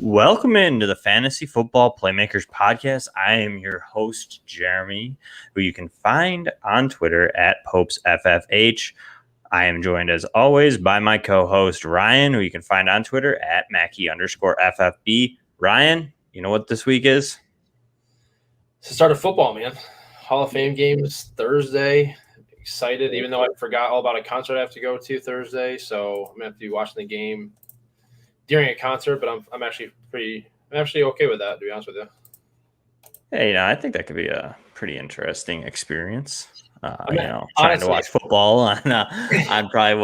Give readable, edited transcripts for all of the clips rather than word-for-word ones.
Welcome into the Fantasy Football Playmakers podcast. I am your host, Jeremy, who you can find on Twitter at PopesFFH. I am joined, as always, by my co-host, Ryan, who you can find on Twitter at Mackie_FFB. Ryan, you know what this week is? It's the start of football, man. Hall of Fame games Thursday. Excited, even though I forgot all about a concert I have to go to Thursday. So I'm gonna have to be watching the game during a concert, but I'm actually okay with that, to be honest with you. Hey, I think that could be a pretty interesting experience. trying honestly, to watch football on probably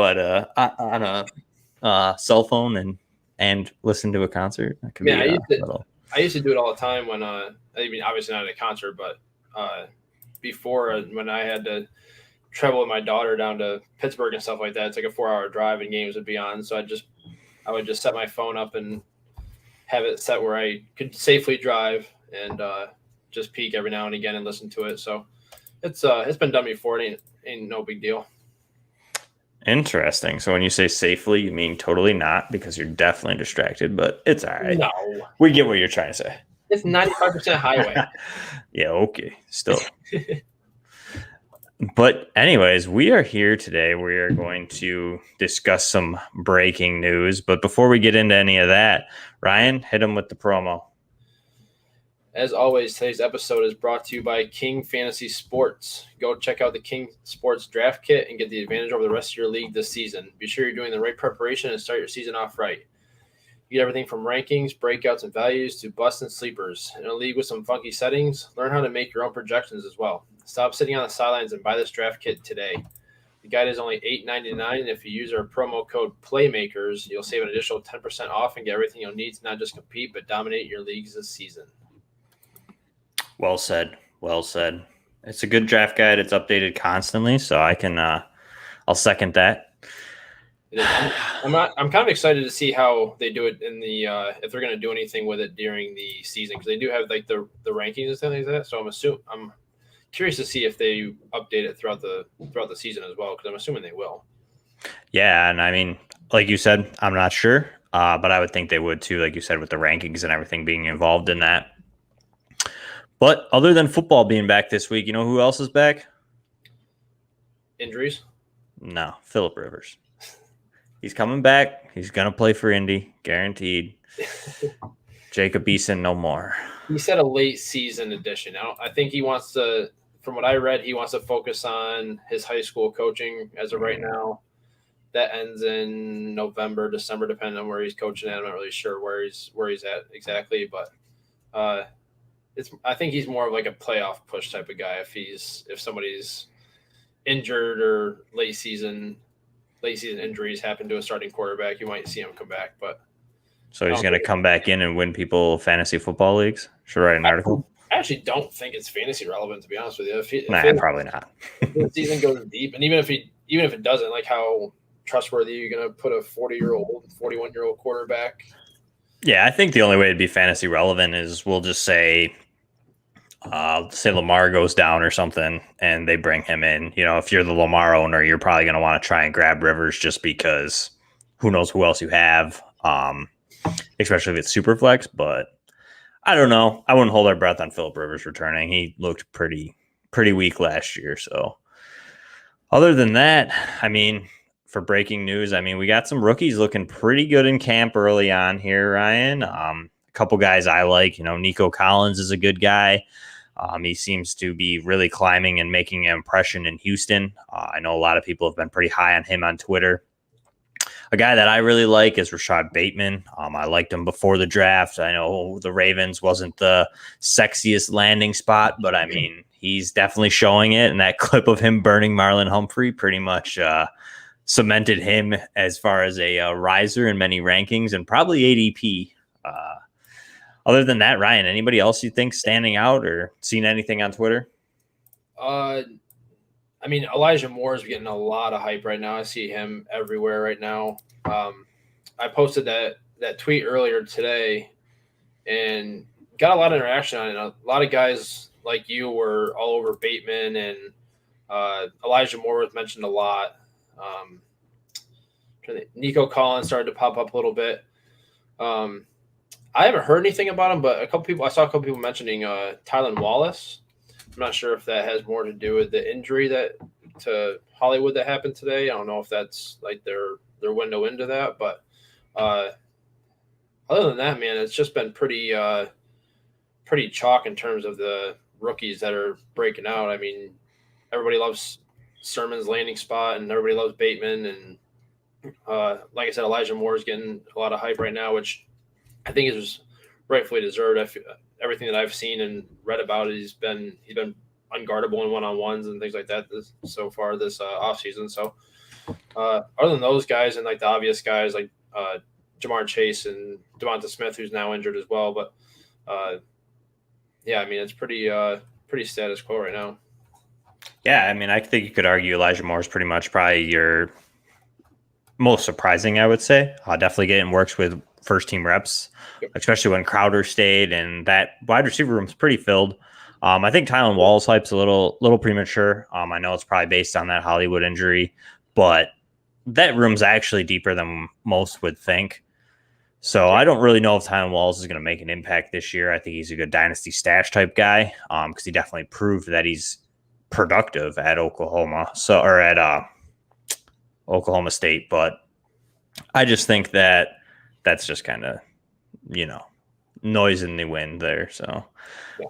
on a cell phone and listen to a concert. That could be I used to do it all the time when I mean, obviously not at a concert, but before when I had to travel with my daughter down to Pittsburgh and stuff like that. It's like a 4-hour drive and games would be on. So I would just set my phone up and have it set where I could safely drive and just peek every now and again and listen to it. So it's been done before. It ain't no big deal. Interesting. So when you say safely, you mean totally not, because you're definitely distracted, but it's all right. No. We get what you're trying to say. It's 95% highway. Yeah, okay. Still. But anyways, we are here today. We are going to discuss some breaking news. But before we get into any of that, Ryan, hit him with the promo. As always, today's episode is brought to you by King Fantasy Sports. Go check out the King Sports Draft Kit and get the advantage over the rest of your league this season. Be sure you're doing the right preparation and start your season off right. You get everything from rankings, breakouts, and values to busts and sleepers. In a league with some funky settings, learn how to make your own projections as well. Stop sitting on the sidelines and buy this draft kit today. The guide is only $8.99, and if you use our promo code Playmakers, you'll save an additional 10% off and get everything you'll need to not just compete, but dominate your leagues this season. Well said. Well said. It's a good draft guide. It's updated constantly, so I'll second that. I'm kind of excited to see how they do it in the if they're going to do anything with it during the season, because they do have like the rankings and stuff like that. So I'm curious to see if they update it throughout the season as well, because I'm assuming they will. Yeah, and I mean, like you said, I'm not sure, but I would think they would too, like you said, with the rankings and everything being involved in that. But other than football being back this week, you know who else is back? Injuries? No, Phillip Rivers. He's coming back. He's going to play for Indy, guaranteed. Jacob Eason, no more. He said a late season addition. I think he wants to, from what I read, he wants to focus on his high school coaching as of right now. That ends in November, December, depending on where he's coaching at. I'm not really sure where he's at exactly, but I think he's more of like a playoff push type of guy. If somebody's injured or late season injuries happen to a starting quarterback, you might see him come back. But so he's going to come back in and win people fantasy football leagues. Should write an article. I actually don't think it's fantasy relevant, to be honest with you. Probably not. If the season goes deep, and even if it doesn't, like, how trustworthy are you going to put a 41-year-old quarterback? Yeah, I think the only way to be fantasy relevant is we'll just say Lamar goes down or something and they bring him in. You know, if you're the Lamar owner, you're probably going to want to try and grab Rivers just because who knows who else you have, especially if it's super flex. But I don't know. I wouldn't hold our breath on Phillip Rivers returning. He looked pretty weak last year. So other than that, I mean, for breaking news, I mean, we got some rookies looking pretty good in camp early on here, Ryan. A couple guys I like, Nico Collins is a good guy. He seems to be really climbing and making an impression in Houston. I know a lot of people have been pretty high on him on Twitter. A guy that I really like is Rashad Bateman. I liked him before the draft. I know the Ravens wasn't the sexiest landing spot, but I mean, he's definitely showing it. And that clip of him burning Marlon Humphrey pretty much cemented him as far as a riser in many rankings and probably ADP. Other than that, Ryan, anybody else you think standing out or seen anything on Twitter? I mean, Elijah Moore is getting a lot of hype right now. I see him everywhere right now. I posted that tweet earlier today and got a lot of interaction on it. A lot of guys like you were all over Bateman, and Elijah Moore was mentioned a lot. Nico Collins started to pop up a little bit. I haven't heard anything about him, but I saw a couple people mentioning Tylan Wallace. I'm not sure if that has more to do with the injury to Hollywood that happened today. I don't know if that's like their window into that, but uh, other than that, man, it's just been pretty chalk in terms of the rookies that are breaking out. I mean, everybody loves Sermon's landing spot, and everybody loves Bateman, and like I said, Elijah Moore is getting a lot of hype right now, which I think is rightfully deserved. Everything that I've seen and read about it, he's been unguardable in one-on-ones and things like that so far this offseason. So other than those guys and like the obvious guys like Jamar Chase and Devonta Smith, who's now injured as well, but yeah, I mean it's pretty status quo right now. Yeah, I mean, I think you could argue Elijah Moore is pretty much probably your most surprising, I would say. Definitely getting works with first team reps, Yep. especially when Crowder stayed and that wide receiver room's pretty filled. I think Tylan Wallace hype's a little premature. I know it's probably based on that Hollywood injury, but that room's actually deeper than most would think. So I don't really know if Tylan Wallace is going to make an impact this year. I think he's a good dynasty stash type guy because he definitely proved that he's productive at Oklahoma, or at Oklahoma State. But I just think that's just kind of, noise in the wind there. So,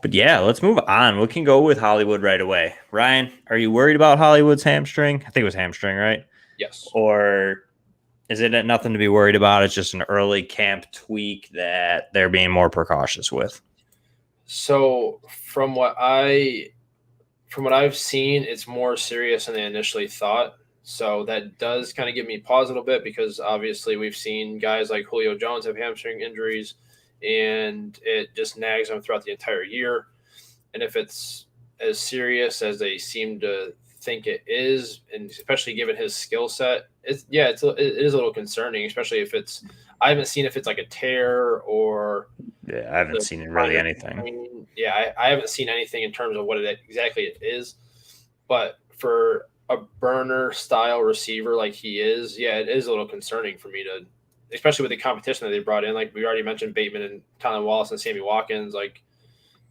but yeah, let's move on. We can go with Hollywood right away. Ryan, are you worried about Hollywood's hamstring? I think it was hamstring, right? Yes. Or is it nothing to be worried about? It's just an early camp tweak that they're being more precautious with. So from what I've seen, it's more serious than they initially thought. So that does kind of give me pause a little bit because obviously we've seen guys like Julio Jones have hamstring injuries and it just nags them throughout the entire year. And if it's as serious as they seem to think it is, and especially given his skill set, it is a little concerning, especially if I haven't seen if it's like a tear or yeah, I haven't seen really anything. I mean, yeah, I haven't seen anything in terms of what exactly it is, but for a burner style receiver like he is, yeah, it is a little concerning for me especially with the competition that they brought in. Like we already mentioned Bateman and Tylan Wallace and Sammy Watkins. Like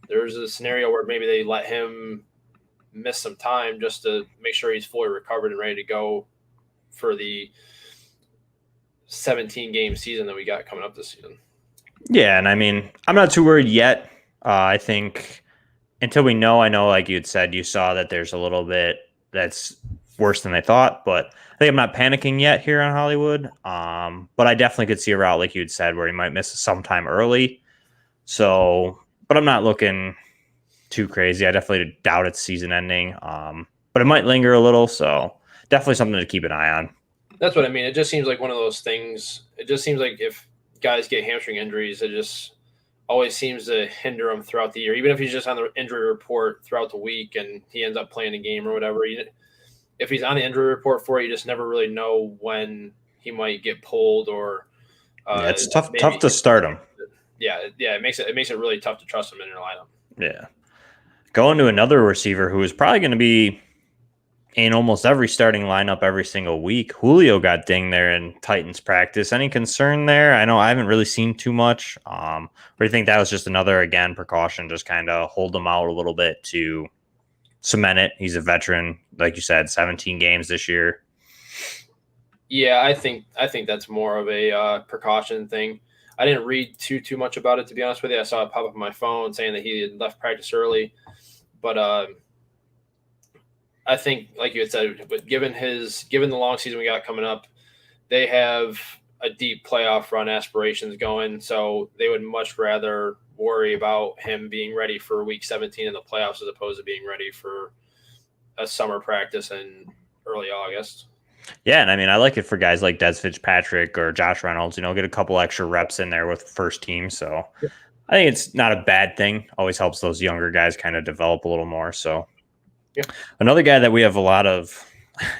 there's a scenario where maybe they let him miss some time just to make sure he's fully recovered and ready to go for the 17 game season that we got coming up this season. Yeah, and I mean, I'm not too worried yet. I think until we know, I know, like you'd said, you saw that there's a little bit that's worse than they thought, but I think I'm not panicking yet here on Hollywood. But I definitely could see a route, like you'd said, where he might miss some time early. So, but I'm not looking too crazy. I definitely doubt it's season ending. But it might linger a little, so definitely something to keep an eye on. That's what I mean. It just seems like one of those things. It just seems like if guys get hamstring injuries, it just always seems to hinder him throughout the year. Even if he's just on the injury report throughout the week and he ends up playing a game or whatever, if he's on the injury report for it, you just never really know when he might get pulled or. Yeah, it's tough to start him. Yeah, it makes it really tough to trust him in your lineup. Yeah, going to another receiver who is probably going to be in almost every starting lineup every single week. Julio got dinged there in Titans practice. Any concern there? I know I haven't really seen too much. Or do you think that was just another, again, precaution, just kind of hold him out a little bit to cement it? He's a veteran, like you said, 17 games this year. Yeah, I think that's more of a precaution thing. I didn't read too much about it, to be honest with you. I saw it pop up on my phone saying that he had left practice early, but I think, like you had said, but given the long season we got coming up, they have a deep playoff run aspirations going. So they would much rather worry about him being ready for week 17 in the playoffs as opposed to being ready for a summer practice in early August. Yeah, and I mean, I like it for guys like Des Fitzpatrick or Josh Reynolds, get a couple extra reps in there with first team. So I think it's not a bad thing. Always helps those younger guys kind of develop a little more. So another guy that we have a lot of,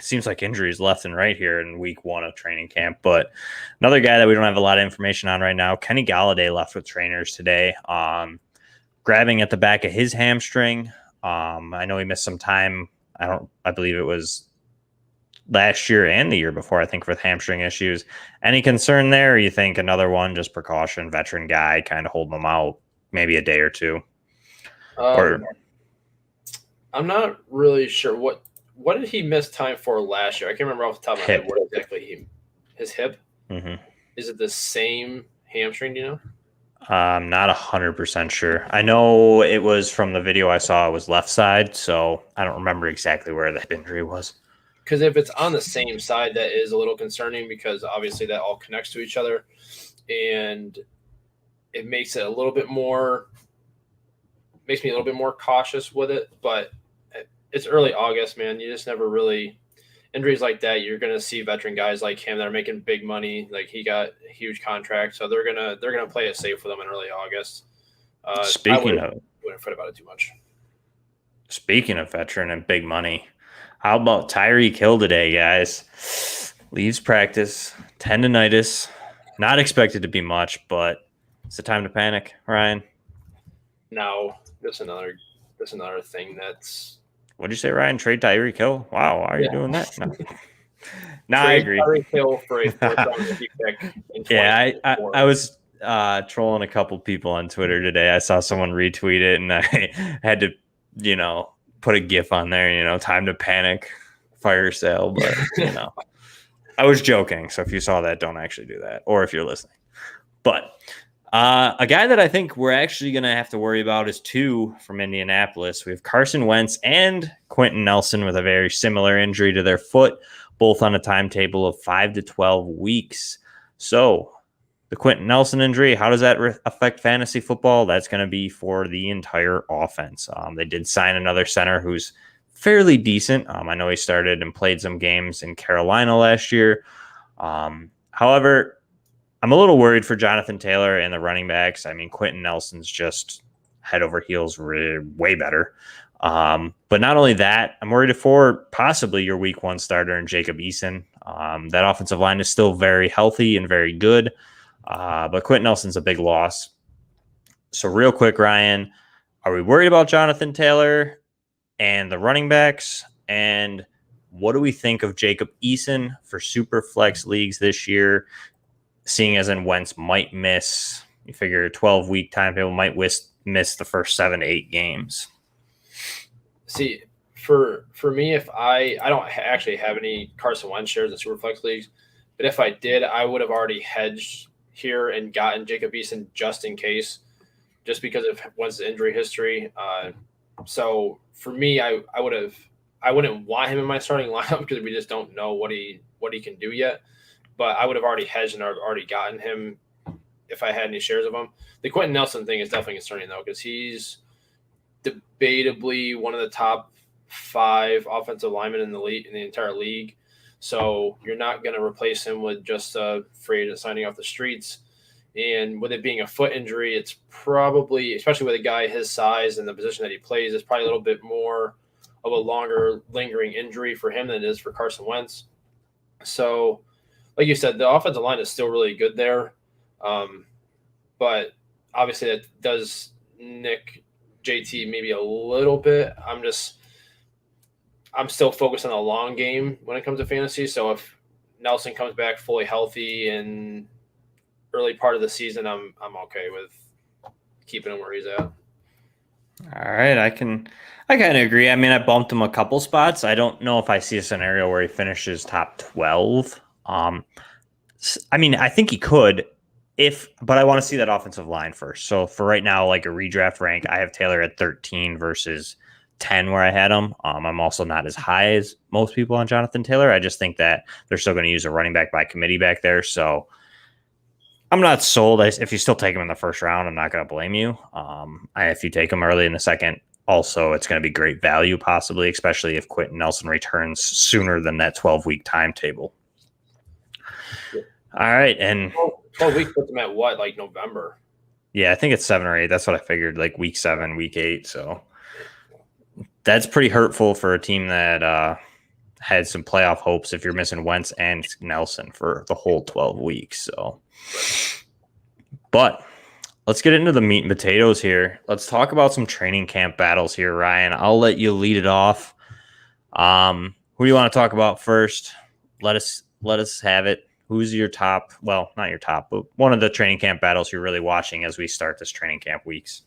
seems like injuries left and right here in week 1 of training camp, but another guy that we don't have a lot of information on right now, Kenny Galladay left with trainers today, grabbing at the back of his hamstring. I know he missed some time. I believe it was last year and the year before, I think, with hamstring issues. Any concern there? Or you think another one, just precaution, veteran guy, kind of holding them out maybe a day or two? Or I'm not really sure what did he miss time for last year. I can't remember off the top of my head what exactly his hip. Mm-hmm. Is it the same hamstring? Do you know? I'm not 100% sure. I know it was from the video I saw, it was left side, so I don't remember exactly where the hip injury was. Because if it's on the same side, that is a little concerning because obviously that all connects to each other, and it makes it a little bit more makes me a little bit more cautious with it. But it's early August, man. You just never really injuries like that. You're gonna see veteran guys like him that are making big money. Like he got a huge contract, so they're gonna play it safe for them in early August. Speaking of wouldn't fret about it too much. Speaking of veteran and big money, how about Tyreek Hill today, guys? Leaves practice, tendonitis. Not expected to be much, but it's the time to panic, Ryan. Now, that's another thing that's. What'd you say, Ryan? Trade Tyreek Hill? Wow, why are you doing that? No, I agree. Tyreek Hill for a fourth-round pick. Yeah, I was trolling a couple people on Twitter today. I saw someone retweet it, and I had to, put a GIF on there. Time to panic, fire sale. But I was joking. So if you saw that, don't actually do that, or if you're listening. But a guy that I think we're actually going to have to worry about is two from Indianapolis. We have Carson Wentz and Quentin Nelson with a very similar injury to their foot, both on a timetable of 5 to 12 weeks. So the Quentin Nelson injury, how does that affect fantasy football? That's going to be for the entire offense. They did sign another center who's fairly decent. I know he started and played some games in Carolina last year. However, I'm a little worried for Jonathan Taylor and the running backs. I mean, Quentin Nelson's just head over heels way better. But not only that, I'm worried for possibly your week one starter in Jacob Eason. That offensive line is still very healthy and very good. But Quentin Nelson's a big loss. So real quick, Ryan, are we worried about Jonathan Taylor and the running backs? And what do we think of Jacob Eason for super flex leagues this year? Seeing as in Wentz might miss, you figure a 12-week timetable might miss the first 7 to 8 games. See, for me, if I don't actually have any Carson Wentz shares in Superflex leagues, but if I did, I would have already hedged here and gotten Jacob Eason just in case, just because of Wentz's injury history. So for me, I wouldn't want him in my starting lineup because we just don't know what he can do yet. But I would have already hedged and already gotten him if I had any shares of him. The Quentin Nelson thing is definitely concerning, though, because he's debatably one of the top 5 offensive linemen in the entire league. So you're not going to replace him with just a free agent signing off the streets. And with it being a foot injury, it's probably, especially with a guy his size and the position that he plays, it's probably a little bit more of a longer lingering injury for him than it is for Carson Wentz. So, like you said, the offensive line is still really good there. But obviously that does nick JT maybe a little bit. I'm still focused on the long game when it comes to fantasy. So if Nelson comes back fully healthy in early part of the season, I'm okay with keeping him where he's at. All right, I kind of agree. I mean, I bumped him a couple spots. I don't know if I see a scenario where he finishes top 12. I mean, I think he could but I want to see that offensive line first. So for right now, like a redraft rank, I have Taylor at 13 versus 10 where I had him. I'm also not as high as most people on Jonathan Taylor. I just think that they're still going to use a running back by committee back there. So I'm not sold. If you still take him in the first round, I'm not going to blame you. If you take him early in the second, also, it's going to be great value possibly, especially if Quentin Nelson returns sooner than that 12-week timetable. All right, and 12 weeks puts them at what, like November? Yeah, I think it's 7 or 8. That's what I figured, like week 7, week 8. So that's pretty hurtful for a team that had some playoff hopes if you're missing Wentz and Nelson for the whole 12 weeks. So, but let's get into the meat and potatoes here. Let's talk about some training camp battles here, Ryan. I'll let you lead it off. Who do you want to talk about first? Let us have it. Who's your top? Well, not your top, but one of the training camp battles you're really watching as we start this training camp weeks.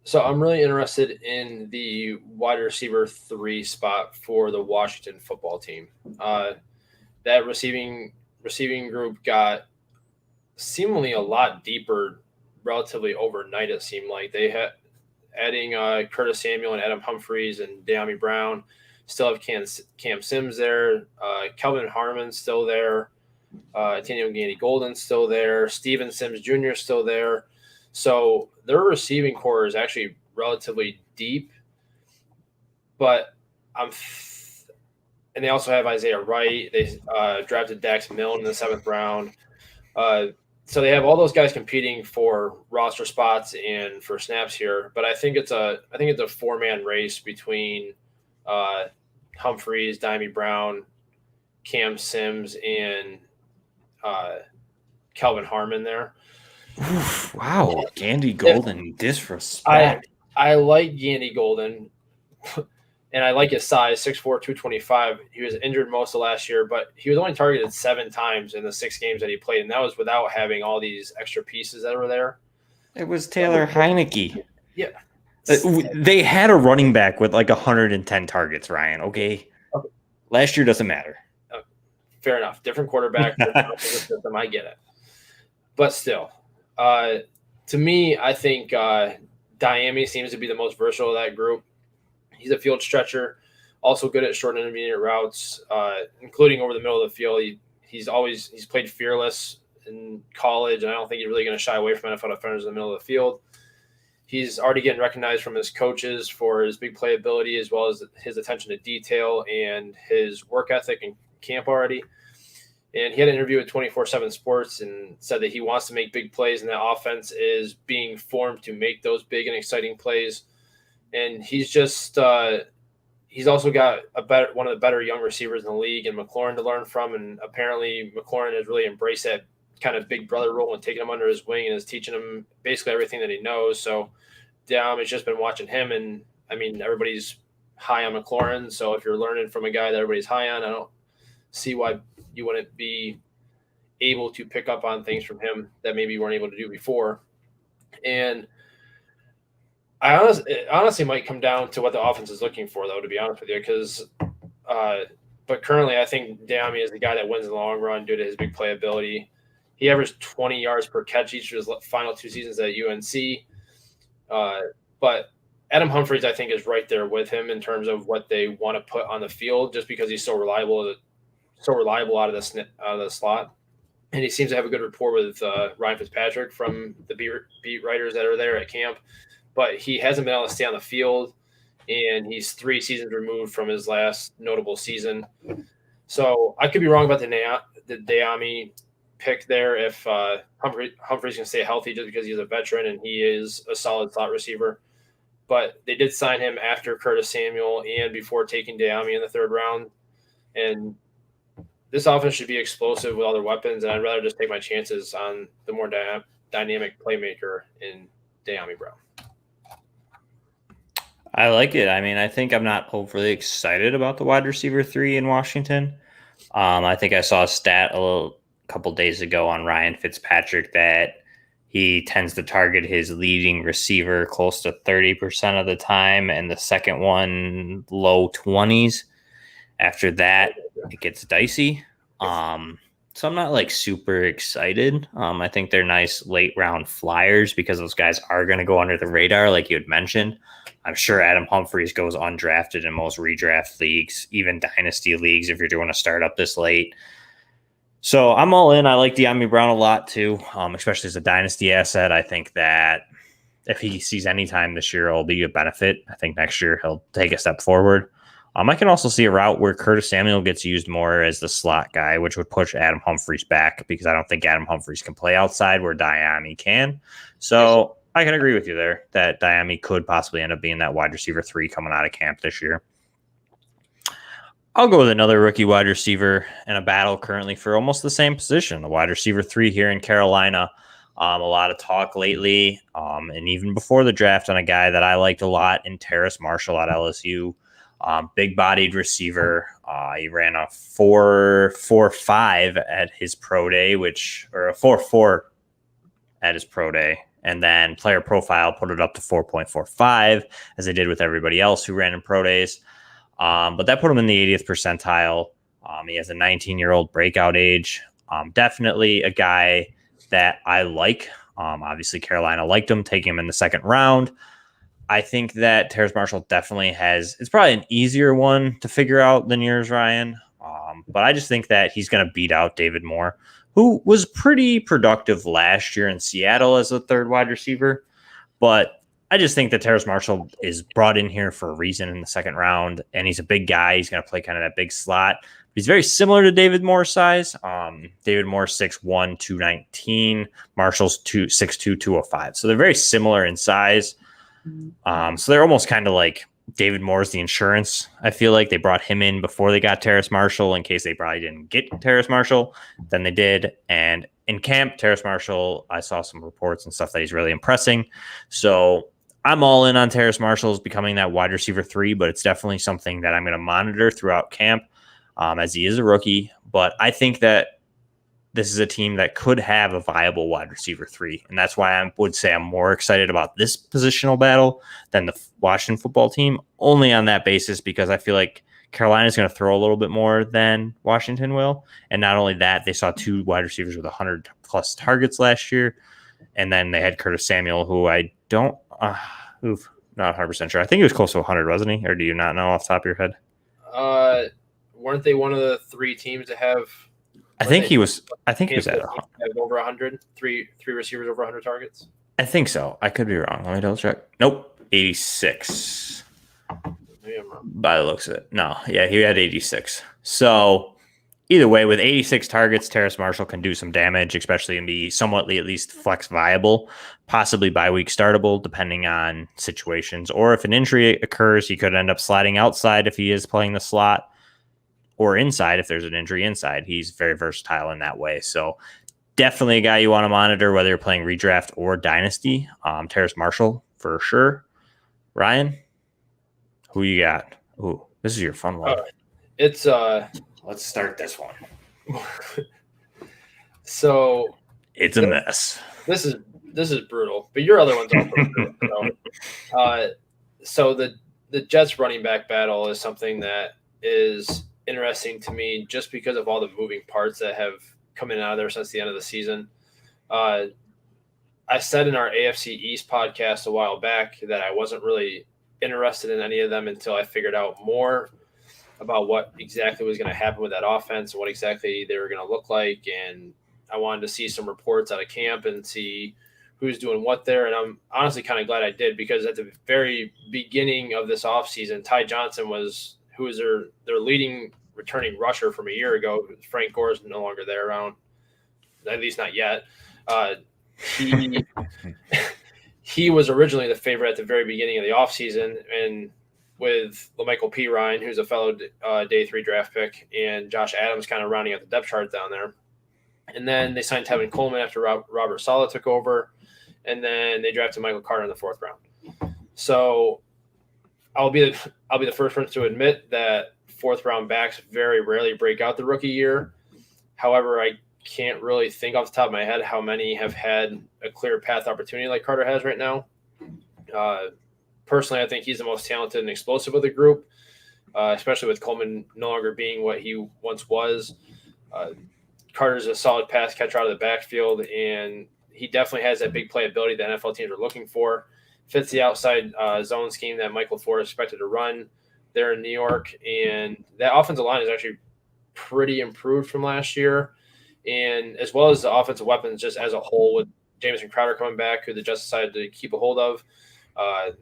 So I'm really interested in the wide receiver 3 spot for the Washington football team. That receiving group got seemingly a lot deeper relatively overnight. It seemed like they had adding Curtis Samuel and Adam Humphries and De'Ami Brown. Still have Cam Sims there. Kelvin Harmon's still there. Daniel Gandy Golden's still there. Steven Sims Jr. is still there. So their receiving core is actually relatively deep. But and they also have Isaiah Wright. They drafted Dax Milne in the 7th round. So they have all those guys competing for roster spots and for snaps here. But I think it's a 4-man race between Humphries, De'Ami Brown, Cam Sims, and Kelvin Harmon there. Oof, wow, Gandy Golden, disrespect. I like Gandy Golden, and I like his size, 6'4", 225. He was injured most of last year, but he was only targeted 7 times in the 6 games that he played, and that was without having all these extra pieces that were there. It was Taylor Heineke. Yeah. They had a running back with like 110 targets, Ryan, okay? Last year doesn't matter. Fair enough. Different quarterback. Different system, I get it. But still, to me, I think De'Ami seems to be the most versatile of that group. He's a field stretcher, also good at short and intermediate routes, including over the middle of the field. He's played fearless in college, and I don't think he's really going to shy away from NFL defenders in the middle of the field. He's already getting recognized from his coaches for his big playability, as well as his attention to detail and his work ethic in camp already. And he had an interview with 24/7 Sports and said that he wants to make big plays, and that offense is being formed to make those big and exciting plays. And he's also got one of the better young receivers in the league, and McLaurin to learn from. And apparently McLaurin has really embraced that kind of big brother role and taking him under his wing and is teaching him basically everything that he knows. So Dom has just been watching him, and I mean, everybody's high on McLaurin. So if you're learning from a guy that everybody's high on, I don't see why you wouldn't be able to pick up on things from him that maybe you weren't able to do before. And it honestly might come down to what the offense is looking for, though, to be honest with you, because but currently I think De'Ami is the guy that wins in the long run due to his big playability. He averaged 20 yards per catch each of his final 2 seasons at UNC. But Adam Humphries, I think, is right there with him in terms of what they want to put on the field, just because he's so reliable out of the slot. And he seems to have a good rapport with Ryan Fitzpatrick from the beat writers that are there at camp. But he hasn't been able to stay on the field, and he's 3 seasons removed from his last notable season. So I could be wrong about the De'Ami pick there if Humphries can stay healthy, just because he's a veteran and he is a solid slot receiver. But they did sign him after Curtis Samuel and before taking De'Ami in the 3rd round. And this offense should be explosive with all their weapons, and I'd rather just take my chances on the more dynamic playmaker in De'Ami Brown. I like it. I mean, I think I'm not overly excited about the wide receiver 3 in Washington. I think I saw a stat couple days ago on Ryan Fitzpatrick that he tends to target his leading receiver close to 30% of the time, and the second one low 20s. After that, it gets dicey. So I'm not like super excited. I think they're nice late round flyers because those guys are going to go under the radar, like you had mentioned. I'm sure Adam Humphries goes undrafted in most redraft leagues, even dynasty leagues, if you're doing a startup this late. So I'm all in. I like De'Ami Brown a lot too, especially as a dynasty asset. I think that if he sees any time this year, it'll be a benefit. I think next year he'll take a step forward. I can also see a route where Curtis Samuel gets used more as the slot guy, which would push Adam Humphries back because I don't think Adam Humphries can play outside where De'Ami can. So I can agree with you there that De'Ami could possibly end up being that wide receiver 3 coming out of camp this year. I'll go with another rookie wide receiver in a battle currently for almost the same position, the wide receiver 3 here in Carolina. A lot of talk lately, and even before the draft, on a guy that I liked a lot in Terrace Marshall at LSU. Big-bodied receiver, He ran a 4.45 at his pro day, or a 4.4 at his pro day. And then Player Profile put it up to 4.45, as they did with everybody else who ran in pro days. But that put him in the 80th percentile. He has a 19-year-old breakout age. Definitely a guy that I like. Obviously, Carolina liked him, taking him in the second round. I think that Terrace Marshall definitely it's probably an easier one to figure out than yours, Ryan. But I just think that he's going to beat out David Moore, who was pretty productive last year in Seattle as a third wide receiver. But I just think that Terrace Marshall is brought in here for a reason in the second round, and he's a big guy. He's going to play kind of that big slot. He's very similar to David Moore's size. David Moore 6'1", 219. Marshall's 6'2", 205. So they're very similar in size. So they're almost kind of like David Moore's the insurance. I feel like they brought him in before they got Terrace Marshall in case they probably didn't get Terrace Marshall. Then they did. And in camp, Terrace Marshall, I saw some reports and stuff that he's really impressing. So I'm all in on Terrace Marshall's becoming that wide receiver 3, but it's definitely something that I'm going to monitor throughout camp as he is a rookie. But I think that this is a team that could have a viable wide receiver 3. And that's why I would say I'm more excited about this positional battle than the Washington football team, only on that basis, because I feel like Carolina is going to throw a little bit more than Washington will. And not only that, they saw 2 wide receivers with 100-plus targets last year. And then they had Curtis Samuel, who I don't, not 100% sure. I think he was close to 100, wasn't he? Or do you not know off the top of your head? Weren't they one of the 3 teams to have? I think he was at over 100, three receivers over 100 targets. I think so. I could be wrong. Let me double check. Nope, 86. Maybe I'm wrong. By the looks of it, no, yeah, he had 86. So either way, with 86 targets, Terrace Marshall can do some damage, especially and be somewhat at least flex viable, possibly bye-week startable, depending on situations. Or if an injury occurs, he could end up sliding outside if he is playing the slot, or inside if there's an injury inside. He's very versatile in that way. So definitely a guy you want to monitor, whether you're playing redraft or dynasty. Terrace Marshall for sure. Ryan, who you got? Ooh, this is your fun one. Let's start this one. So it's a mess. This is brutal, but your other one's also brutal. So the Jets running back battle is something that is interesting to me just because of all the moving parts that have come in and out of there since the end of the season. I said in our AFC East podcast a while back that I wasn't really interested in any of them until I figured out more about what exactly was going to happen with that offense and what exactly they were going to look like. And I wanted to see some reports out of camp and see who's doing what there. And I'm honestly kind of glad I did, because at the very beginning of this offseason, Ty Johnson who was their leading returning rusher from a year ago. Frank Gore is no longer there around, at least not yet. He was originally the favorite at the very beginning of the offseason, and with LaMichael P. Ryan, who's a fellow day 3 draft pick, and Josh Adams kind of rounding out the depth chart down there. And then they signed Tevin Coleman after Robert Saleh took over, and then they drafted Michael Carter in the 4th round. So I'll be the first one to admit that 4th round backs very rarely break out the rookie year. However, I can't really think off the top of my head how many have had a clear path opportunity like Carter has right now. Personally, I think he's the most talented and explosive of the group, especially with Coleman no longer being what he once was. Carter's a solid pass catcher out of the backfield, and he definitely has that big play ability that NFL teams are looking for. Fits the outside zone scheme that Michael LaFleur is expected to run there in New York. And that offensive line is actually pretty improved from last year. And as well as the offensive weapons just as a whole, with Jamison Crowder coming back, who the Jets decided to keep a hold of.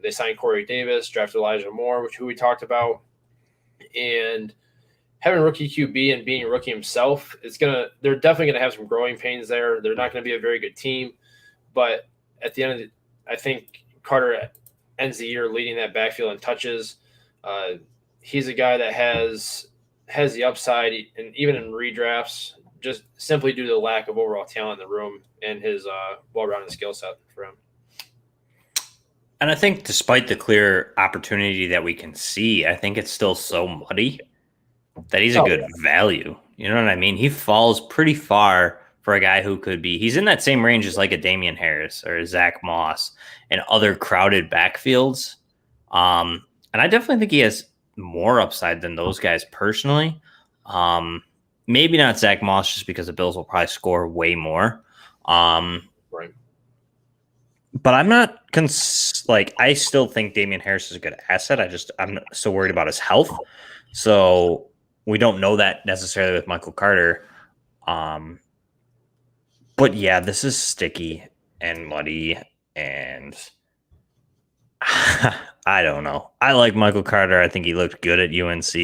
They signed Corey Davis, drafted Elijah Moore, who we talked about. And having a rookie QB and being a rookie himself, they're definitely going to have some growing pains there. They're not going to be a very good team. But at the end of it, I think Carter ends the year leading that backfield in touches. He's a guy that has the upside, and even in redrafts, just simply due to the lack of overall talent in the room and his well-rounded skill set for him. And I think despite the clear opportunity that we can see, I think it's still so muddy that he's a good value. You know what I mean? He falls pretty far for a guy who could be. He's in that same range as like a Damian Harris or a Zach Moss and other crowded backfields. And I definitely think he has more upside than those guys personally. Maybe not Zach Moss just because the Bills will probably score way more. Right. But I'm not I still think Damian Harris is a good asset. I'm still worried about his health. So we don't know that necessarily with Michael Carter. But yeah, this is sticky and muddy and I don't know. I like Michael Carter. I think he looked good at UNC.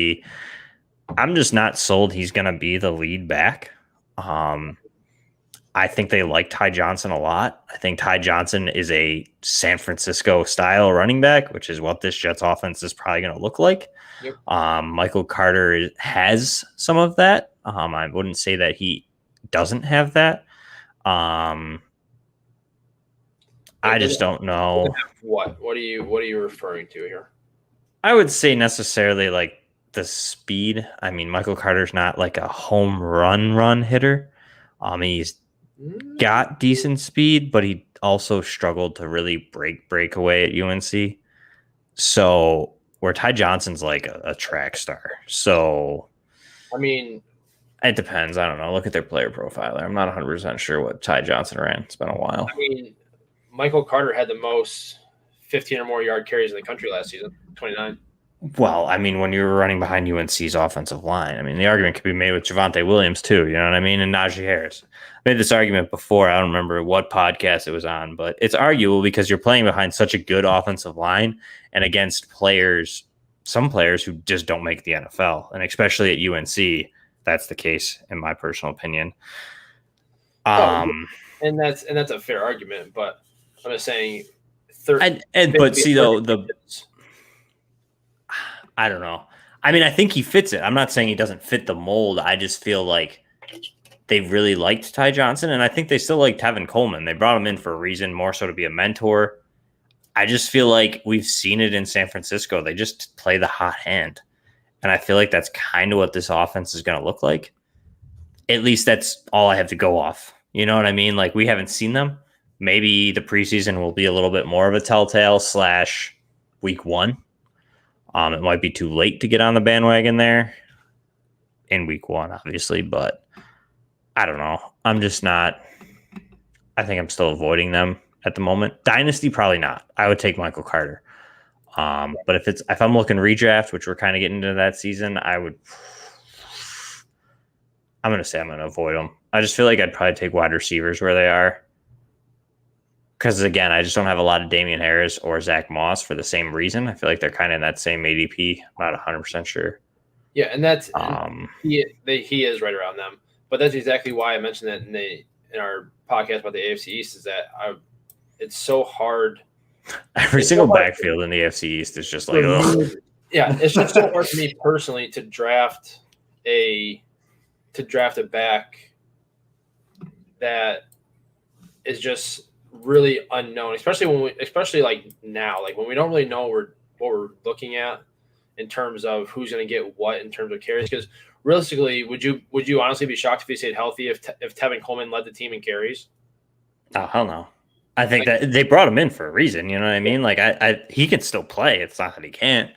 I'm just not sold he's going to be the lead back. I think they like Ty Johnson a lot. I think Ty Johnson is a San Francisco style running back, which is what this Jets offense is probably going to look like. Yep. Michael Carter has some of that. I wouldn't say that he doesn't have that. I just don't know. What are you referring to here? I would say necessarily like the speed. I mean, Michael Carter's not like a home run hitter. He's got decent speed, but he also struggled to really break away at UNC. So where Ty Johnson's like a track star. So I mean, it depends. I don't know. Look at their player profiler. I'm not 100% sure what Ty Johnson ran. It's been a while. I mean, Michael Carter had the most 15 or more yard carries in the country last season, 29. Well, I mean, when you were running behind UNC's offensive line, I mean, the argument could be made with Javonte Williams too. You know what I mean? And Najee Harris. I made this argument before. I don't remember what podcast it was on, but it's arguable because you're playing behind such a good offensive line and against some players who just don't make the NFL, and especially at UNC, that's the case in my personal opinion. And that's a fair argument, but I'm just saying. But see though I don't know. I mean, I think he fits it. I'm not saying he doesn't fit the mold. I just feel like they really liked Ty Johnson, and I think they still like Tevin Coleman. They brought him in for a reason, more so to be a mentor. I just feel like we've seen it in San Francisco. They just play the hot hand. And I feel like that's kind of what this offense is going to look like. At least that's all I have to go off. You know what I mean? Like, we haven't seen them. Maybe the preseason will be a little bit more of a telltale / week one. It might be too late to get on the bandwagon there in week one, obviously, but I don't know. I'm just not. I think I'm still avoiding them at the moment. Dynasty, probably not. I would take Michael Carter. But if I'm looking redraft, which we're kind of getting into that season, I'm going to say I'm going to avoid them. I just feel like I'd probably take wide receivers where they are. Because, again, I just don't have a lot of Damian Harris or Zach Moss for the same reason. I feel like they're kind of in that same ADP. I'm not 100% sure. Yeah, and that's he is right around them. But that's exactly why I mentioned that in our podcast about the AFC East is that it's so hard. Every single backfield in the AFC East is just like, ugh. Yeah, it's just so hard for me personally to draft a back that is just really unknown, especially like now, like when we don't really know what we're looking at in terms of who's going to get what in terms of carries. Because realistically, would you honestly be shocked if he stayed healthy if Tevin Coleman led the team in carries? Oh, hell no. I think that they brought him in for a reason. You know what I mean? Like he can still play. It's not that he can't.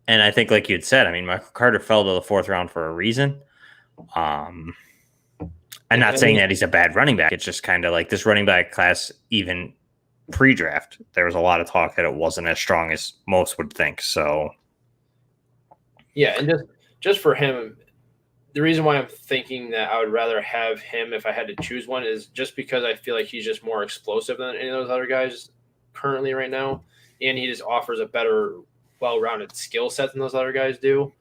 And I think, like you had said, I mean, Michael Carter fell to the fourth round for a reason. I'm not saying that he's a bad running back. It's just kind of like this running back class, even pre-draft, there was a lot of talk that it wasn't as strong as most would think. So, yeah, and just for him, the reason why I'm thinking that I would rather have him if I had to choose one is just because I feel like he's just more explosive than any of those other guys currently right now, and he just offers a better, well-rounded skill set than those other guys do.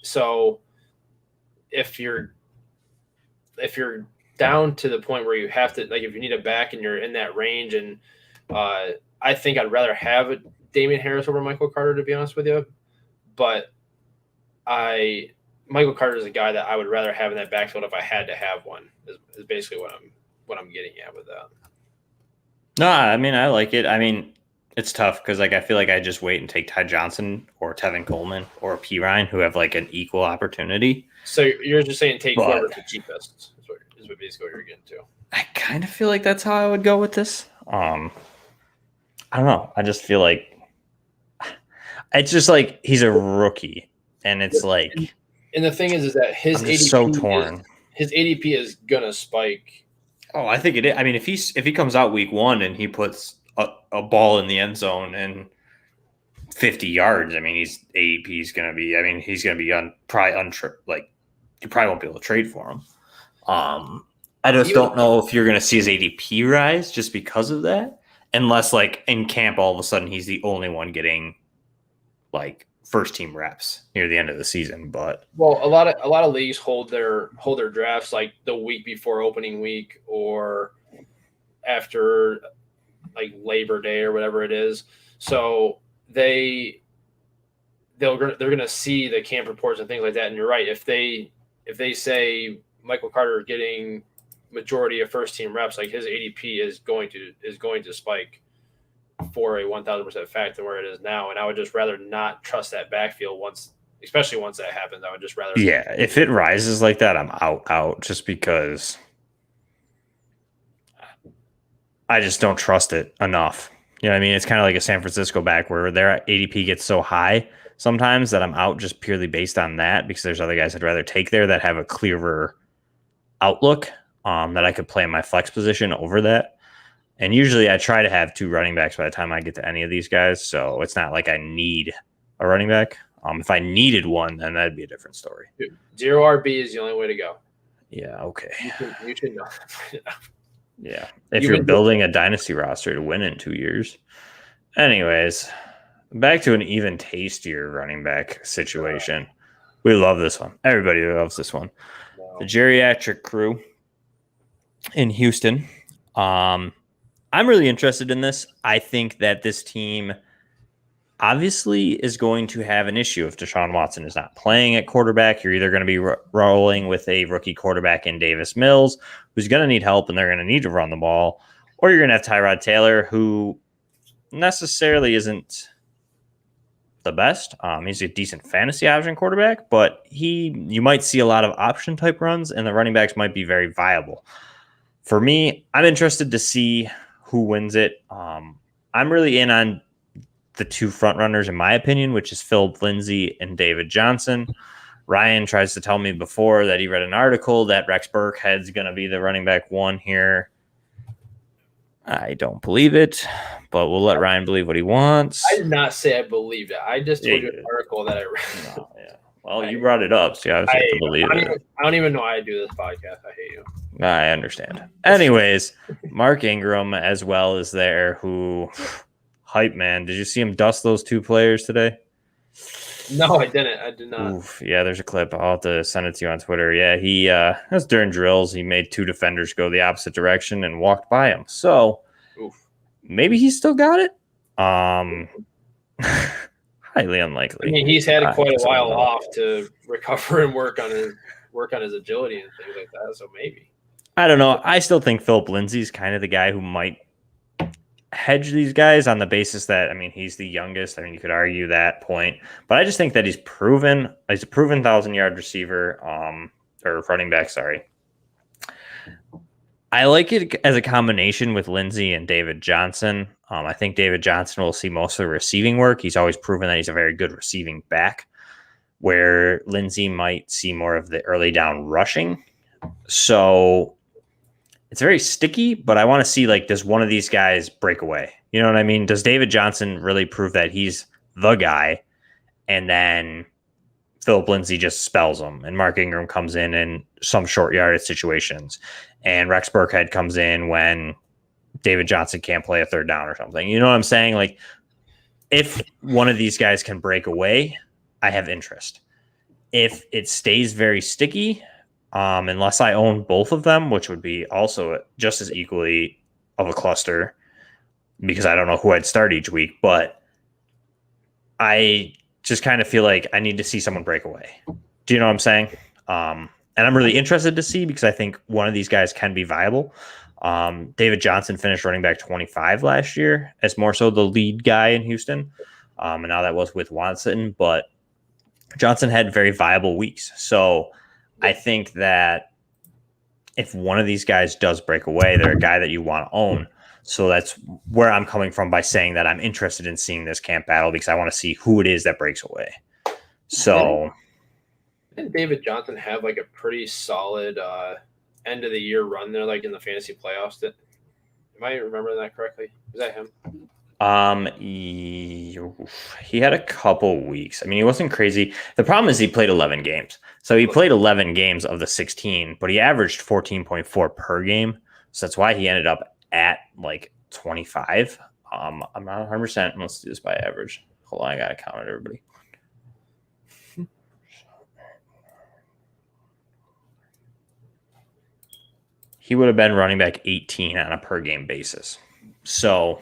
So, if you're down to the point where you have to, like, if you need a back and you're in that range, and I think I'd rather have a Damian Harris over Michael Carter, to be honest with you. But Michael Carter is a guy that I would rather have in that backfield if I had to have one. Is basically what I'm getting at with that. No, I mean, I like it. I mean, It's tough because like I feel like I just wait and take Ty Johnson or Tevin Coleman or P Ryan who have like an equal opportunity. So you're just saying take But whoever's the cheapest. Is what basically what you're getting to. I kind of feel like that's how I would go with this. I don't know. I just feel like it's just like he's a rookie, and it's like And the thing is that his I'm ADP just so torn. his ADP is gonna spike. Oh, I think it is. I mean, if he comes out week one and he puts a ball in the end zone and 50 yards, I mean, he's ADP is going to be. I mean, he's going to be like you probably won't be able to trade for him. I just don't know if you're going to see his ADP rise just because of that, unless like in camp all of a sudden he's the only one getting like first team reps near the end of the season. But well, a lot of leagues hold their drafts like the week before opening week or after like Labor Day or whatever it is. So they're gonna see the camp reports and things like that. And you're right. If they say Michael Carter getting majority of first team reps, like his ADP is going to spike for a 1,000% fact than where it is now. And I would just rather not trust that backfield especially once that happens. I would just rather. Yeah, if it rises like that, I'm out just because I just don't trust it enough. You know what I mean? It's kind of like a San Francisco back where their ADP gets so high sometimes that I'm out just purely based on that because there's other guys I'd rather take there that have a clearer outlook that I could play in my flex position over that. And usually I try to have 2 running backs by the time I get to any of these guys. So it's not like I need a running back. If I needed one, then that'd be a different story. 0 RB is the only way to go. Yeah, okay. You should know. Yeah. If you're building a dynasty roster to win in 2 years. Anyways, back to an even tastier running back situation. We love this one. Everybody loves this one. Wow. The geriatric crew in Houston. I'm really interested in this. I think that this team obviously is going to have an issue if Deshaun Watson is not playing at quarterback. You're either going to be rolling with a rookie quarterback in Davis Mills, who's going to need help and they're going to need to run the ball, or you're going to have Tyrod Taylor, who necessarily isn't the best. He's a decent fantasy option quarterback, but you might see a lot of option type runs, and the running backs might be very viable. For me, I'm interested to see who wins it. I'm really in on the 2 front runners, in my opinion, which is Philip Lindsay and David Johnson. Ryan tries to tell me before that he read an article that Rex Burkhead's going to be the running back 1 here. I don't believe it, but we'll let Ryan believe what he wants. I did not say I believed it. I just told you an article that I read. No, yeah. Well, you brought it up, so you obviously have to believe it. I don't even know why I do this podcast. I hate you. I understand. Anyways, Mark Ingram as well is there, who hype, man. Did you see him dust those 2 players today? No, I didn't. I did not. Oof, yeah, there's a clip. I'll have to send it to you on Twitter. Yeah, he that's during drills. He made 2 defenders go the opposite direction and walked by him. So maybe he's still got it. Highly unlikely. I mean, he's had quite a while off to recover and work on his agility and things like that. So maybe. I don't know. I still think Philip Lindsay's kind of the guy who might hedge these guys on the basis that, I mean, he's the youngest. I mean, you could argue that point, but I just think that he's a proven 1,000-yard receiver, or running back. Sorry. I like it as a combination with Lindsay and David Johnson. I think David Johnson will see most of the receiving work. He's always proven that he's a very good receiving back, where Lindsay might see more of the early down rushing. So it's very sticky, but I want to see, like, does one of these guys break away? You know what I mean? Does David Johnson really prove that he's the guy, and then Philip Lindsay just spells him, and Mark Ingram comes in some short yardage situations, and Rex Burkhead comes in when David Johnson can't play a 3rd down or something? You know what I'm saying? Like, if one of these guys can break away, I have interest. If it stays very sticky, unless I own both of them, which would be also just as equally of a cluster because I don't know who I'd start each week, but I just kind of feel like I need to see someone break away. Do you know what I'm saying? And I'm really interested to see because I think one of these guys can be viable. David Johnson finished running back 25 last year as more so the lead guy in Houston. And now that was with Watson, but Johnson had very viable weeks. So I think that if one of these guys does break away, they're a guy that you want to own. So that's where I'm coming from by saying that I'm interested in seeing this camp battle because I want to see who it is that breaks away. So didn't David Johnson have like a pretty solid end of the year run there, like in the fantasy playoffs? Am I remembering that correctly? Is that him? He had a couple weeks. I mean, he wasn't crazy. The problem is he played 11 games. So he played 11 games of the 16, but he averaged 14.4 per game. So that's why he ended up at like 25. I'm not 100%. Let's do this by average. Hold on, I gotta count it, everybody. He would have been running back 18 on a per game basis. So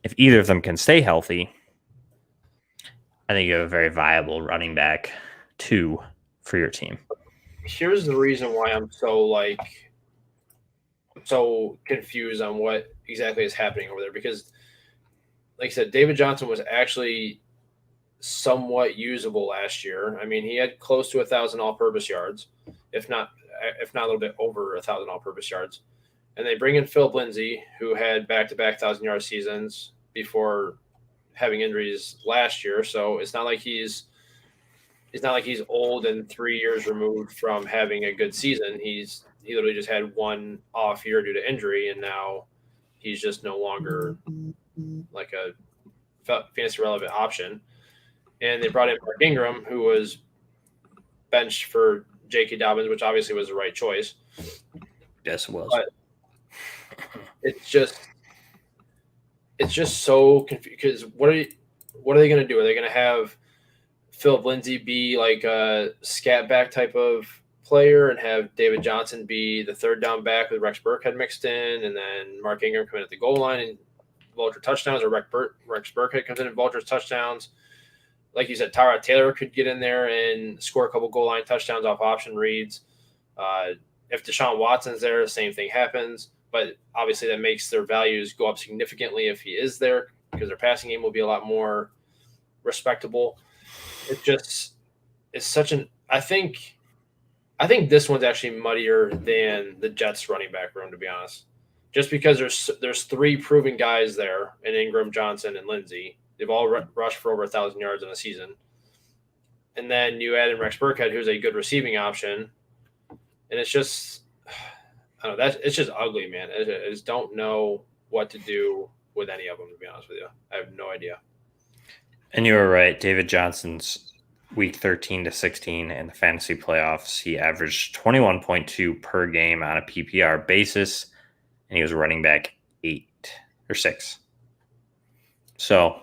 if either of them can stay healthy, I think you have a very viable running back 2 for your team. Here's the reason why I'm so confused on what exactly is happening over there, because like I said, David Johnson was actually somewhat usable last year. I mean, he had close to 1,000 all-purpose yards, if not a little bit over 1,000 all-purpose yards. And they bring in Philip Lindsay, who had back-to-back 1,000-yard seasons before having injuries last year. So it's not like he's old and 3 years removed from having a good season. He literally just had one off year due to injury, and now he's just no longer like a fantasy relevant option. And they brought in Mark Ingram, who was benched for J.K. Dobbins, which obviously was the right choice. Yes, it was. But it's just so confusing because what are they going to do? Are they going to have Philip Lindsay be like a scat back type of player and have David Johnson be the third down back with Rex Burkhead mixed in, and then Mark Ingram come in at the goal line and vulture touchdowns, or Rex Burkhead comes in and vultures touchdowns? Like you said, Tyrod Taylor could get in there and score a couple goal line touchdowns off option reads. If Deshaun Watson's there, the same thing happens. But obviously that makes their values go up significantly if he is there, because their passing game will be a lot more respectable. It's such an – I think this one's actually muddier than the Jets running back room, to be honest. Just because there's 3 proven guys there in Ingram, Johnson, and Lindsay. They've all rushed for over 1,000 yards in a season. And then you add in Rex Burkhead, who's a good receiving option. And it's just – I don't know. It's just ugly, man. I just don't know what to do with any of them, to be honest with you. I have no idea. And you were right. David Johnson's week 13 to 16 in the fantasy playoffs, he averaged 21.2 per game on a PPR basis, and he was running back 8 or 6. So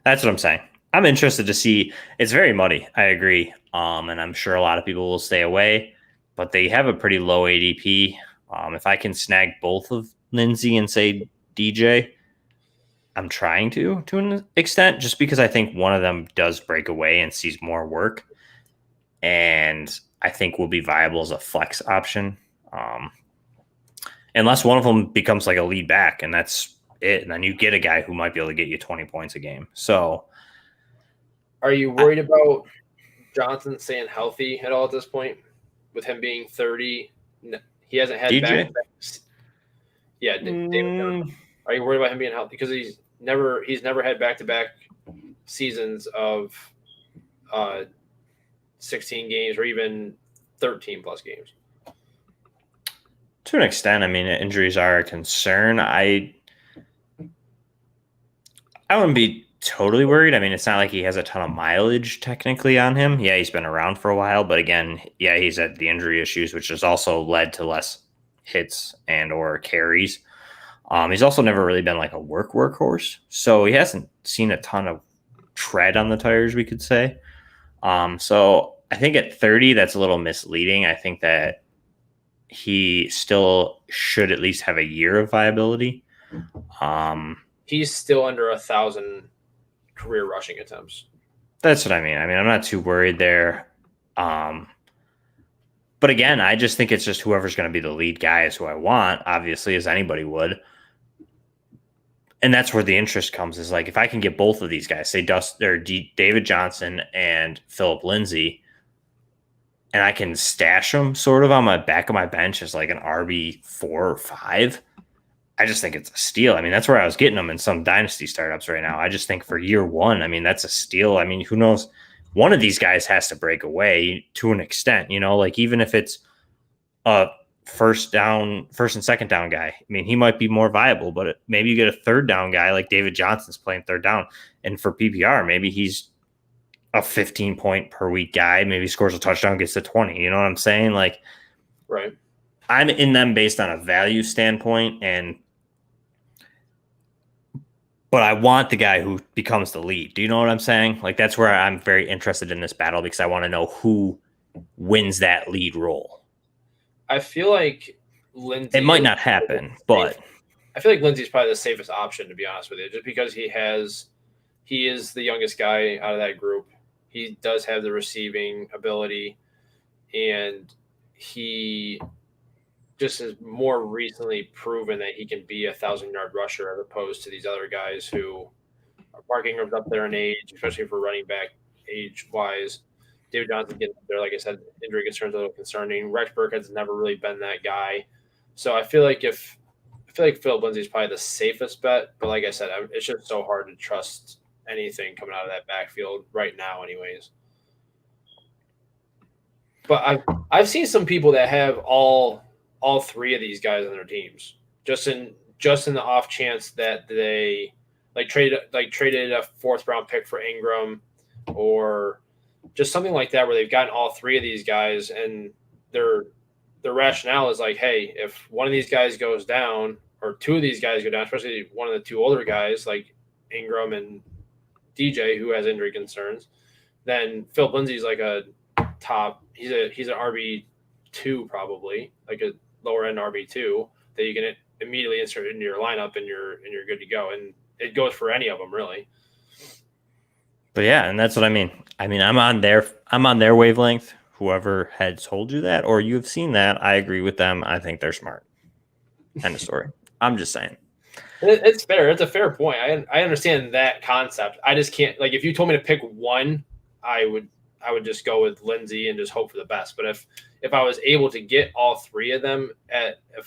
that's what I'm saying. I'm interested to see. It's very muddy. I agree. And I'm sure a lot of people will stay away, but they have a pretty low ADP. If I can snag both of Lindsay and say DJ, I'm trying to an extent, just because I think one of them does break away and sees more work, and I think will be viable as a flex option. Unless one of them becomes like a lead back, and that's it. And then you get a guy who might be able to get you 20 points a game. So are you worried about Johnson staying healthy at all at this point with him being 30? He hasn't had back-to-backs. Yeah, David Johnson. Are you worried about him being healthy? Because he's never had back-to-back seasons of 16 games or even 13 plus games. To an extent, I mean, injuries are a concern. I wouldn't be totally worried. I mean, it's not like he has a ton of mileage technically on him. Yeah, he's been around for a while, but again, yeah, he's had the injury issues, which has also led to less hits and or carries. He's also never really been like a workhorse, so he hasn't seen a ton of tread on the tires, we could say. So I think at 30, that's a little misleading. I think that he still should at least have a year of viability. He's still under 1,000 career rushing attempts. That's what I mean. I'm not too worried there. But again, I just think it's just whoever's going to be the lead guy is who I want, obviously, as anybody would. And that's where the interest comes is like if I can get both of these guys, say David Johnson and Philip Lindsay, and I can stash them sort of on my back of my bench as like an RB4 or 5, I just think it's a steal. I mean, that's where I was getting them in some dynasty startups right now. I just think for year one, I mean, that's a steal. I mean, who knows? One of these guys has to break away to an extent, like even if it's a first and second down guy. I mean, he might be more viable, but maybe you get a third down guy like David Johnson's playing third down. And for PPR, maybe he's a 15 point per week guy. Maybe he scores a touchdown, gets to 20. You know what I'm saying? Like, right. I'm in them based on a value standpoint, but I want the guy who becomes the lead. Do you know what I'm saying? Like, that's where I'm very interested in this battle because I want to know who wins that lead role. I feel like Lindsay. It might not happen, but I feel like Lindsay's probably the safest option, to be honest with you, just because he is the youngest guy out of that group. He does have the receiving ability, and he just has more recently proven that he can be a 1,000-yard rusher as opposed to these other guys who are marking up there in age, especially for running back age-wise. David Johnson getting up there, like I said, injury concerns are a little concerning. Rex Burkhead's never really been that guy. So I feel like Philip Lindsay is probably the safest bet, but like I said, it's just so hard to trust anything coming out of that backfield right now, anyways. But I've seen some people that have all three of these guys on their teams, just in the off chance that they traded a 4th round pick for Ingram, or just something like that, where they've gotten all three of these guys, and their rationale is like, hey, if one of these guys goes down, or two of these guys go down, especially one of the two older guys like Ingram and DJ, who has injury concerns, then Philip Lindsay's like a top. He's an RB2 probably, like a lower end RB2 that you can immediately insert into your lineup, and you're good to go. And it goes for any of them really. But yeah, and that's what I mean. I mean, I'm on their wavelength. Whoever had told you that, or you've seen that, I agree with them. I think they're smart. End of story. I'm just saying. It's fair. It's a fair point. I understand that concept. I just can't, like, if you told me to pick one, I would just go with Lindsay and just hope for the best. But if I was able to get all three of them at a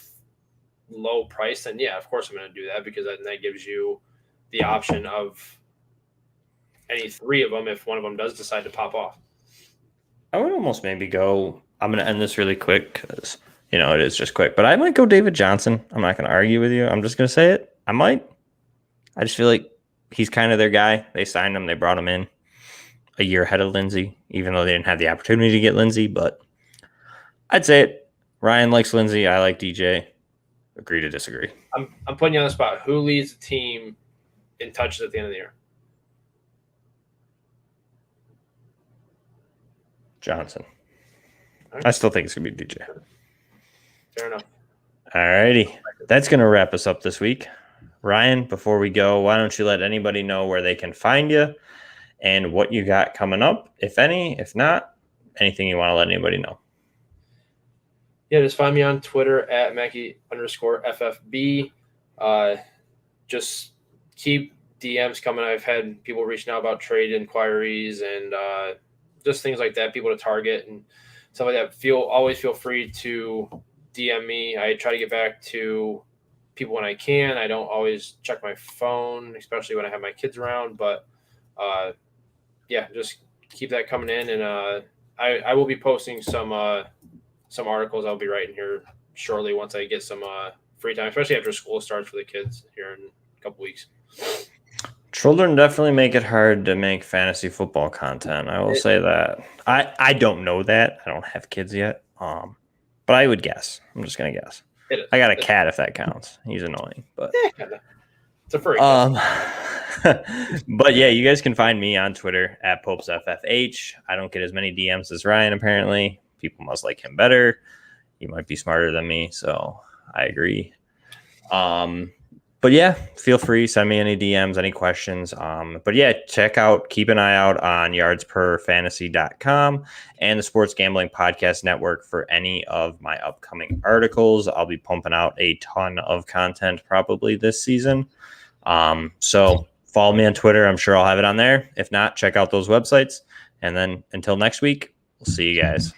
low price, then yeah, of course I'm going to do that, because then that gives you the option of any three of them if one of them does decide to pop off. I would almost maybe go. I'm going to end this really quick because it is just quick. But I might go David Johnson. I'm not going to argue with you. I'm just going to say it. I might. I just feel like he's kind of their guy. They signed him. They brought him in a year ahead of Lindsay, even though they didn't have the opportunity to get Lindsay. But I'd say it. Ryan likes Lindsay. I like DJ. Agree to disagree. I'm putting you on the spot. Who leads the team in touches at the end of the year? Johnson. Right. I still think it's going to be DJ. Fair enough. All righty. That's going to wrap us up this week. Ryan, before we go, why don't you let anybody know where they can find you and what you got coming up, if any? If not, anything you want to let anybody know? Yeah, just find me on Twitter at Mackie_FFB. Just keep DMs coming. I've had people reaching out about trade inquiries and just things like that, people to target and stuff like that. Always feel free to DM me. I try to get back to people when I can. I don't always check my phone, especially when I have my kids around. But yeah, just keep that coming in, and I will be posting some articles I'll be writing here shortly once I get some free time, especially after school starts for the kids here in a couple weeks. Children definitely make it hard to make fantasy football content. I will say that. I don't know that. I don't have kids yet. But I would guess. I'm just gonna guess. I got a cat if that counts. He's annoying, but it's a furry. But yeah, you guys can find me on Twitter at PopesFFH. I don't get as many DMs as Ryan apparently. People must like him better. He might be smarter than me, so I agree. But yeah, feel free, send me any DMs, any questions. But yeah, keep an eye out on yardsperfantasy.com and the Sports Gambling Podcast Network for any of my upcoming articles. I'll be pumping out a ton of content probably this season. So follow me on Twitter. I'm sure I'll have it on there. If not, check out those websites. And then until next week, we'll see you guys.